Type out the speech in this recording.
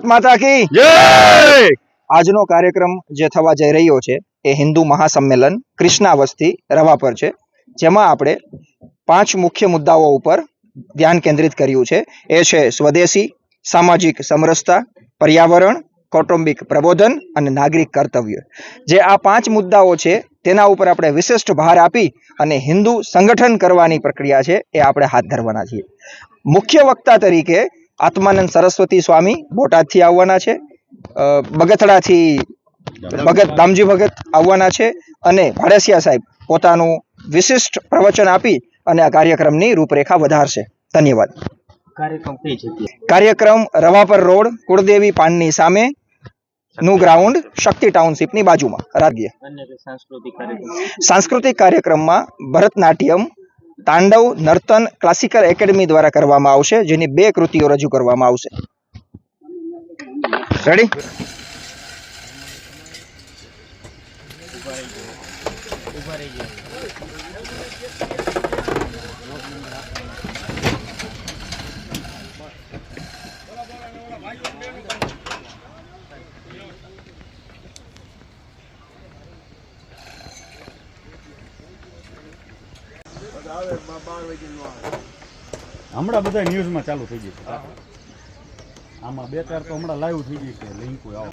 ભારત માતા કી જય। આજનો કાર્યક્રમ જે થવા જઈ રહ્યો છે એ હિન્દુ મહાસંમેલન કૃષ્ણાવસ્તી રવા પર છે, જેમાં આપણે 5 મુખ્ય મુદ્દાઓ ઉપર ધ્યાન કેન્દ્રિત કર્યું છે। એ છે સ્વદેશી, સામાજિક સમરસતા, પર્યાવરણ, કૌટુંબિક પ્રબોધન અને નાગરિક કર્તવ્ય। જે આ 5 મુદ્દાઓ છે તેના ઉપર આપણે વિશિષ્ટ ભાર આપી અને હિન્દુ સંગઠન કરવાની પ્રક્રિયા છે એ આપણે હાથ ધરવાના છીએ। મુખ્ય વક્તા તરીકે આત્માનંદ સરસ્વતી સ્વામી બોટાદથી આવવાના છે, બગથડાથી ભગત દામજી ભગત આવવાના છે અને ભાડેસિયા સાહેબ પોતાનું વિશિષ્ટ પ્રવચન આપી અને આ કાર્યક્રમની રૂપરેખા વધારશે। ધન્યવાદ। કાર્યક્રમ રવાપર રોડ કુળદેવી પાનની સામે નું ગ્રાઉન્ડ શક્તિ ટાઉનશીપની બાજુમાં રાજ્ય। સાંસ્કૃતિક કાર્યક્રમમાં ભરતનાટ્યમ, તાંડવ, નર્તન ક્લાસિકલ એકેડમી દ્વારા કરવામાં આવશે, જેની 2 કૃતિઓ રજૂ કરવામાં આવશે। રેડી? હમણાં બધા ન્યૂઝમાં ચાલુ થઈ ગઈ છે, આમાં 2-4 તો હમણાં લાઈવ થઈ ગઈ છે, લિંકો આવો।